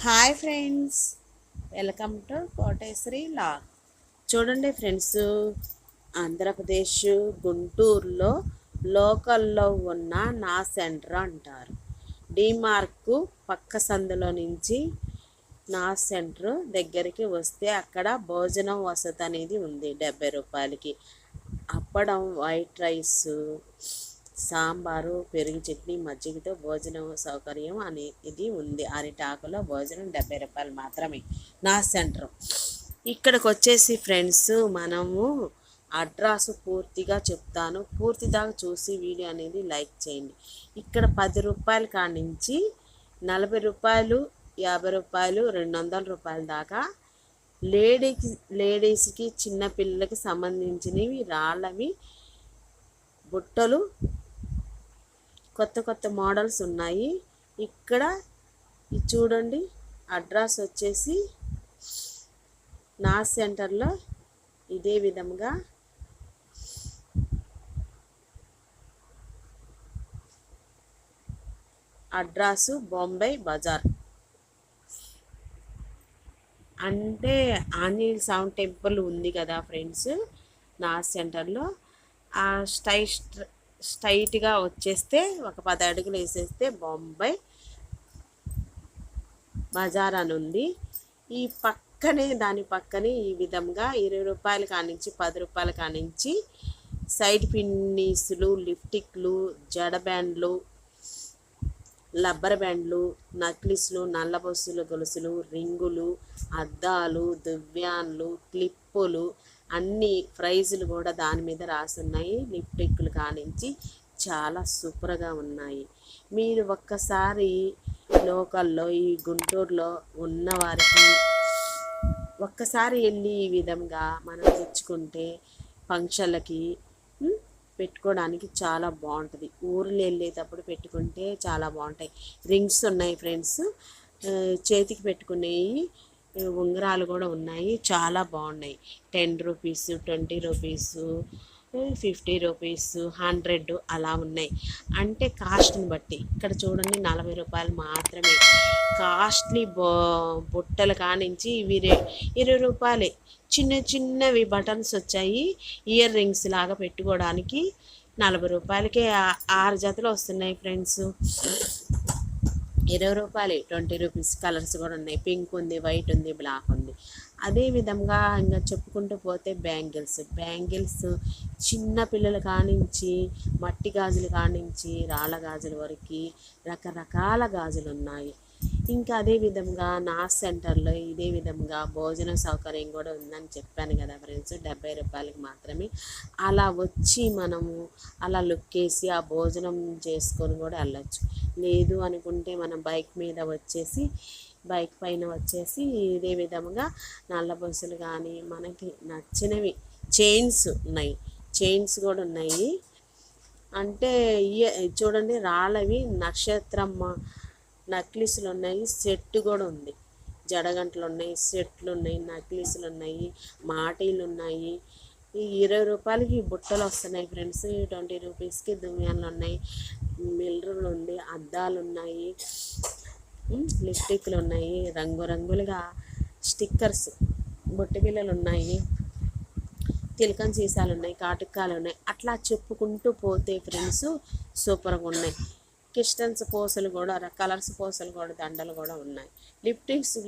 Hi friends, welcome to Koteswari log. చూడండి friends, Andhra Pradesh గుంటూరులో లోకల్లో ఉన్న నా సెంటర్ అంటారు. డిమార్క్ పక్క సందులో నుంచి నా సెంటర్ దగ్గరికి వస్తే అక్కడ భోజనం వసతి అనేది ఉంది. 70 రూపాయలకి అప్పడం, వైట్ రైస్, సాంబారు, పెరుగు చట్నీ, మజ్జిగతో భోజనం సౌకర్యం అనేది ఉంది. అరిటాకులో భోజనం 70 రూపాయలు మాత్రమే. నా సెంటర్ ఇక్కడికి వచ్చేసి ఫ్రెండ్స్, మనము అడ్రస్ పూర్తిగా చెప్తాను. పూర్తి దాకా చూసి వీడియో అనేది లైక్ చేయండి. ఇక్కడ 10 రూపాయల కాడి నుంచి 40 రూపాయలు, 50 రూపాయలు, 200 రూపాయల దాకా లేడీస్కి చిన్నపిల్లలకి సంబంధించినవి రాళ్ళవి బుట్టలు, కొత్త కొత్త మోడల్స్ ఉన్నాయి. ఇక్కడ చూడండి, అడ్రస్ వచ్చేసి నా సెంటర్లో ఇదే విధంగా అడ్రస్ బొంబాయి బజార్. అంటే ఆంజనేయ స్వామి టెంపుల్ ఉంది కదా ఫ్రెండ్స్, నా సెంటర్లో ఆ స్ట్రైట్గా వచ్చేస్తే ఒక 10 అడుగులు వేసేస్తే బొంబాయి బజార్ అని ఉంది. ఈ పక్కనే, దాని పక్కనే ఈ విధంగా 20 రూపాయల కానించి 10 రూపాయల కానించి సైడ్ పిన్నీసులు, లిప్టిక్లు, జడ బ్యాండ్లు, రబ్బర్ బ్యాండ్లు, నక్లిస్లు, నల్లబొస్సులు, గొలుసులు, రింగులు, అద్దాలు, దువ్యాన్లు, క్లిప్పులు, అన్ని ప్రైజులు కూడా దాని మీద రాసున్నాయి. లిప్టిక్లు కానించి చాలా సూపర్గా ఉన్నాయి. మీరు ఒక్కసారి లోకల్లో ఈ గుంటూరులో ఉన్నవారికి ఒక్కసారి వెళ్ళి ఈ విధంగా మనం తెచ్చుకుంటే ఫంక్షన్లకి పెట్టుకోవడానికి చాలా బాగుంటుంది. ఊర్లో వెళ్ళేటప్పుడు పెట్టుకుంటే చాలా బాగుంటాయి. రింగ్స్ ఉన్నాయి ఫ్రెండ్స్, చేతికి పెట్టుకునేవి ఉంగరాలు కూడా ఉన్నాయి, చాలా బాగున్నాయి. 10 రూపీస్, 20 రూపీస్, 50 రూపీస్, 100 అలా ఉన్నాయి. అంటే కాస్ట్ని బట్టి. ఇక్కడ చూడండి 40 రూపాయలు మాత్రమే. కాస్ట్లీ బుట్టలు కానించి ఇవి 20 రూపాయలే. చిన్న చిన్నవి బటన్స్ వచ్చాయి, ఇయర్ రింగ్స్ లాగా పెట్టుకోవడానికి 40 రూపాయలకే 6 జతలు వస్తున్నాయి ఫ్రెండ్స్. 20 రూపాయలు, 20 రూపీస్. కలర్స్ కూడా ఉన్నాయి, పింక్ ఉంది, వైట్ ఉంది, బ్లాక్ ఉంది. అదేవిధంగా ఇంకా చెప్పుకుంటూ పోతే బ్యాంగిల్స్ చిన్న పిల్లల కానించి మట్టి గాజులు కానించి రాళ్ళ గాజుల వరకు రకరకాల గాజులు ఉన్నాయి. ఇంకా అదేవిధంగా నా సెంటర్లో ఇదే విధంగా భోజన సౌకర్యం కూడా ఉందని చెప్పాను కదా ఫ్రెండ్స్. 70 రూపాయలకి మాత్రమే. అలా వచ్చి మనము అలా లుక్ వేసి ఆ భోజనం చేసుకొని కూడా వెళ్ళచ్చు. లేదు అనుకుంటే మనం బైక్ పైన వచ్చేసి ఇదే విధంగా నల్ల బస్సులు కానీ మనకి నచ్చినవి చైన్స్ కూడా ఉన్నాయి. అంటే చూడండి, రాళ్ళవి నక్షత్రమ్మ నక్లీసులు ఉన్నాయి, సెట్ కూడా ఉంది. జడగంటలు ఉన్నాయి, సెట్లు ఉన్నాయి, నక్లీసులు ఉన్నాయి, మాటీలు ఉన్నాయి. ఈ 20 రూపాయలకి బుట్టలు వస్తున్నాయి ఫ్రెండ్స్. 20 రూపీస్కి దుమ్యాన్లు ఉన్నాయి, మిల్లర్లు ఉంది, అద్దాలు ఉన్నాయి, లిప్టిక్లు ఉన్నాయి, రంగురంగులుగా స్టిక్కర్స్, బొట్టు బిళ్ళలు ఉన్నాయి, తిలకం సీసాలు ఉన్నాయి, కాటుకాలు ఉన్నాయి. అట్లా చెప్పుకుంటూ పోతే ఫ్రెండ్స్ సూపర్గా ఉన్నాయి. క్రిస్టన్స్ పూసలు కూడా, కలర్స్ పూసలు కూడా, దండలు కూడా ఉన్నాయి. లిప్టిక్స్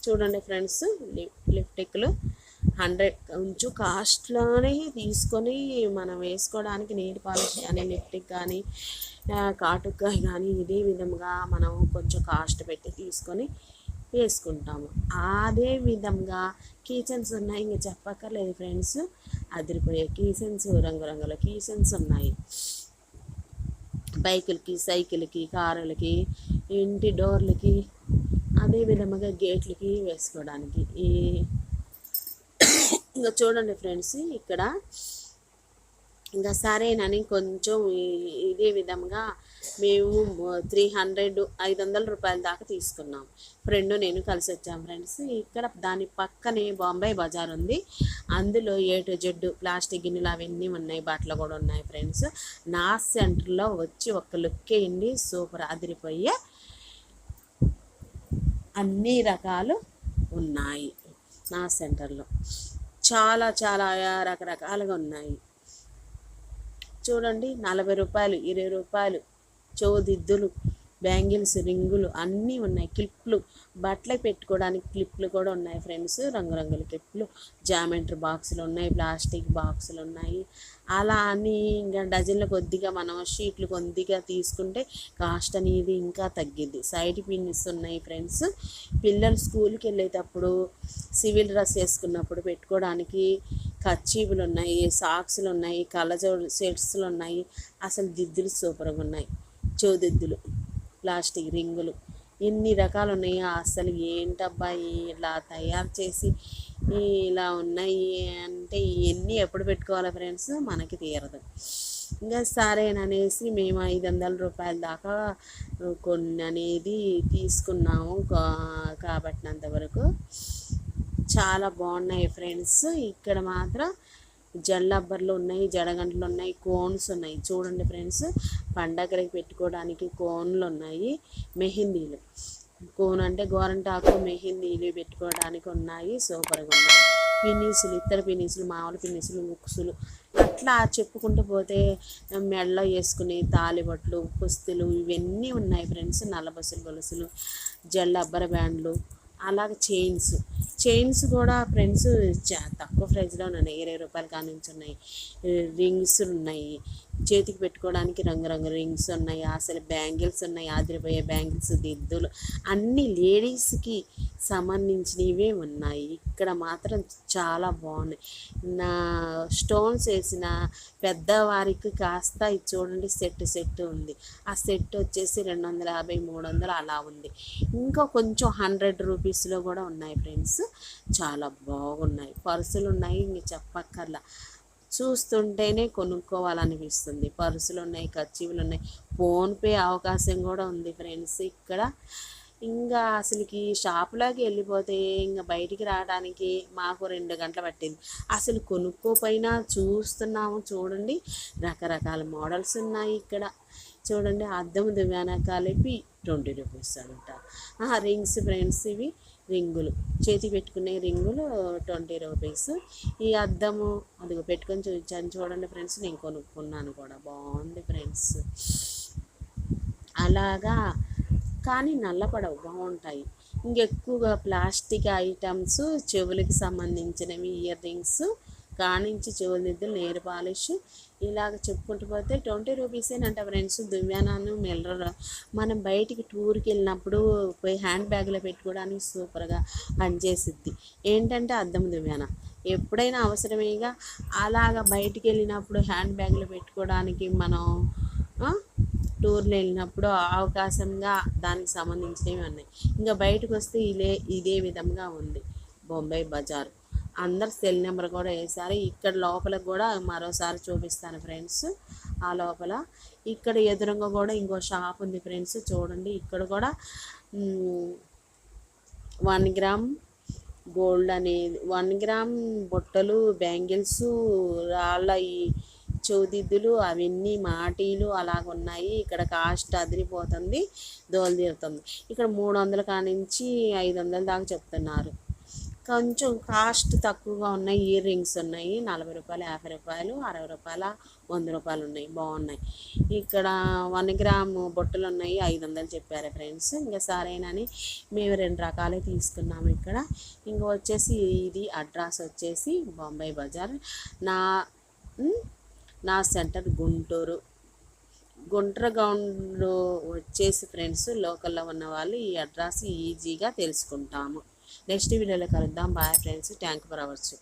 చూడండి ఫ్రెండ్స్, లిప్టిక్లు 100 కొంచెం కాస్ట్లోనే తీసుకొని మనం వేసుకోవడానికి నీటి పాలిష్ కానీ, లిప్టిక్ కానీ, కాటుక కానీ ఇదే విధంగా మనం కొంచెం కాస్ట్ పెట్టి తీసుకొని వేసుకుంటాము. అదే విధంగా కీచెన్స్ ఉన్నాయి, ఇంకా చెప్పక్కర్లేదు ఫ్రెండ్స్. అదిరిపోయే కీచెన్స్, రంగురంగుల కీచెన్స్ ఉన్నాయి. బైకులకి, సైకిల్కి, కారులకి, ఇంటి డోర్లకి, అదే విధంగా గేట్లకి వేసుకోవడానికి. ఇంకా చూడండి ఫ్రెండ్స్, ఇక్కడ ఇంకా సరేనని కొంచెం ఇదే విధంగా మేము 500 రూపాయల దాకా తీసుకున్నాం. ఫ్రెండ్ నేను కలిసి వచ్చాం ఫ్రెండ్స్. ఇక్కడ దాని పక్కనే బొంబాయి బజార్ ఉంది, అందులో A to Z ప్లాస్టిక్ గిన్నెలు అవన్నీ ఉన్నాయి, బట్టలు కూడా ఉన్నాయి ఫ్రెండ్స్. నా సెంటర్లో వచ్చి ఒక్క లుక్ వేయండి, సూపర్ అదిరిపోయే అన్ని రకాలు ఉన్నాయి నా సెంటర్లో. చాలా చాలా రకరకాలుగా ఉన్నాయి. చూడండి, 40 రూపాయలు, 20 రూపాయలు చౌదిద్దులు, బ్యాంగిల్స్, రింగులు అన్నీ ఉన్నాయి. క్లిప్లు, బట్టలు పెట్టుకోవడానికి క్లిప్లు కూడా ఉన్నాయి ఫ్రెండ్స్. రంగురంగుల క్లిప్లు, జామెంట్రీ బాక్సులు ఉన్నాయి, ప్లాస్టిక్ బాక్సులు ఉన్నాయి. అలా అని ఇంకా డజన్ల కొద్దిగా మనం షీట్లు కొద్దిగా తీసుకుంటే కాస్ట్ అనేది ఇంకా తగ్గిద్ది. సైడ్ పిన్స్ ఉన్నాయి ఫ్రెండ్స్. పిల్లలు స్కూల్కి వెళ్ళేటప్పుడు సివిల్ డ్రెస్ వేసుకున్నప్పుడు పెట్టుకోవడానికి కర్చీపులు ఉన్నాయి, సాక్స్లు ఉన్నాయి, కళ్ళజోడు సెట్స్లు ఉన్నాయి. అసలు దిద్దులు సూపర్గా ఉన్నాయి. చౌదిద్దులు, ప్లాస్టిక్ రింగులు, ఎన్ని రకాలు ఉన్నాయో అసలు ఏంటబ్బా ఇలా తయారు చేసి ఇలా ఉన్నాయి అంటే ఇవన్నీ ఎప్పుడు పెట్టుకోవాలి ఫ్రెండ్స్, మనకి తీరదు. ఇంకా సరేననేసి మేము 500 రూపాయల దాకా కొన్ని అనేది తీసుకున్నాము కాబట్టినంతవరకు. చాలా బాగున్నాయి ఫ్రెండ్స్. ఇక్కడ మాత్రం జల్లబ్బర్లు ఉన్నాయి, జడగంటలు ఉన్నాయి, కోన్స్ ఉన్నాయి. చూడండి ఫ్రెండ్స్, పండగలకి పెట్టుకోవడానికి కోన్లు ఉన్నాయి. మెహందీలు, కోన్ అంటే గోరంటాకు, మెహందీలు పెట్టుకోవడానికి ఉన్నాయి. సూపర్గా ఉన్నాయి. పిన్నీసులు, ఇతర పిన్నీసులు, మామూలు పిన్నీసులు, ముక్సులు, అట్లా చెప్పుకుంటూ పోతే మెడలో వేసుకునే తాలిబొట్లు, పుస్తులు ఇవన్నీ ఉన్నాయి ఫ్రెండ్స్. నల్లబస్సులు, గొలుసులు, జల్లబ్బర బ్యాండ్లు, అలాగే చైన్స్ కూడా ఫ్రెండ్స్ తక్కువ ప్రైస్లో ఉన్నాయి. 20 రూపాయల కానుంచి ఉన్నాయి. రింగ్స్ ఉన్నాయి, చేతికి పెట్టుకోవడానికి రంగురంగు రింగ్స్ ఉన్నాయి. అసలు బ్యాంగిల్స్ ఉన్నాయి, ఆదిరిపోయే బ్యాంగిల్స్, దిద్దులు అన్నీ లేడీస్కి సంబంధించినవే ఉన్నాయి. ఇక్కడ మాత్రం చాలా బాగున్నాయి. నా స్టోన్స్ వేసిన పెద్దవారికి కాస్త ఇది చూడండి, సెట్ ఉంది. ఆ సెట్ వచ్చేసి 250, 300 అలా ఉంది. ఇంకా కొంచెం 100 రూపీస్లో కూడా ఉన్నాయి ఫ్రెండ్స్. చాలా బాగున్నాయి. పర్సులు ఉన్నాయి, ఇంక చెప్పక్కర్లా. చూస్తుంటేనే కొనుక్కోవాలనిపిస్తుంది. పర్సులు ఉన్నాయి, కర్చీఫ్లు ఉన్నాయి. ఫోన్పే అవకాశం కూడా ఉంది ఫ్రెండ్స్ ఇక్కడ. ఇంకా అసలుకి షాపులోకి వెళ్ళిపోతే ఇంకా బయటికి రావడానికి మాకు 2 గంటలు పట్టింది. అసలు కొనుక్కోపోయినా చూస్తున్నాము. చూడండి, రకరకాల మోడల్స్ ఉన్నాయి ఇక్కడ. చూడండి, అద్దం దువ్వాన కలిపి 20 రూపీస్ అంట. రింగ్స్ ఫ్రెండ్స్, ఇవి రింగులు, చేతి పెట్టుకునే రింగులు 20 రూపీస్. ఈ అద్దము అదిగో పెట్టుకొని చూపించాను చూడండి ఫ్రెండ్స్. నేను కొనుక్కున్నాను కూడా, బాగుంది ఫ్రెండ్స్. అలాగా కానీ నల్లపడవు, బాగుంటాయి. ఇంకెక్కువగా ప్లాస్టిక్ ఐటమ్స్, చెవులకి సంబంధించినవి, ఇయర్ రింగ్స్ కానించి చెవులదిద్దులు, నెయిల్ పాలిష్, ఇలాగ చెప్పుకుంటూ పోతే 20 రూపీసేనంట ఫ్రెండ్స్. దువ్యానాను, మిర్రర్ మనం బయటికి టూర్కి వెళ్ళినప్పుడు పోయి హ్యాండ్ బ్యాగ్లో పెట్టుకోవడానికి సూపర్గా పనిచేసిద్ది. ఏంటంటే అద్దం దువ్యాన ఎప్పుడైనా అవసరమేగా. అలాగ బయటికి వెళ్ళినప్పుడు హ్యాండ్ బ్యాగ్లో పెట్టుకోవడానికి మనం టూర్లు వెళ్ళినప్పుడు అవకాశంగా దానికి సంబంధించినవి ఉన్నాయి. ఇంకా బయటకు వస్తే ఇదే విధంగా ఉంది బొంబాయి బజార్. అందరు సెల్ నెంబర్ కూడా వేసారు. ఇక్కడ లోపల కూడా మరోసారి చూపిస్తాను ఫ్రెండ్స్. ఆ లోపల ఇక్కడ ఎదురుగా కూడా ఇంకో షాప్ ఉంది ఫ్రెండ్స్. చూడండి, ఇక్కడ కూడా 1 గ్రామ్ గోల్డ్ అనేది, 1 గ్రామ్ బుట్టలు, బ్యాంగిల్స్, రాళ్ళ ఈ చౌదిద్దులు, అవన్నీ మాటీలు అలాగున్నాయి. ఇక్కడ కాస్ట్ అదిరిపోతుంది, దోలు తీరుతుంది. ఇక్కడ 300 కానించి 500 దాకా చెప్తున్నారు. కొంచెం కాస్ట్ తక్కువగా ఉన్నాయి. ఇయర్ రింగ్స్ ఉన్నాయి, 40 రూపాయలు, 50 రూపాయలు, 60 రూపాయల, 100 రూపాయలు ఉన్నాయి, బాగున్నాయి. ఇక్కడ 1 గ్రామ్ బొట్టలు ఉన్నాయి, 500 చెప్పారు ఫ్రెండ్స్. ఇంకా సరేనని మేము 2 రకాలే తీసుకున్నాము ఇక్కడ. ఇంకా వచ్చేసి ఇది అడ్రస్ వచ్చేసి బొంబాయి బజార్. నా సెంటర్ గుంటూరు గ్రౌండ్ వచ్చేసి ఫ్రెండ్స్. లోకల్లో ఉన్న వాళ్ళు ఈ అడ్రస్ ఈజీగా తెలుసుకుంటాము. నెక్స్ట్ వీడియోలో కలుద్దాం. Bye friends. Thank for hours.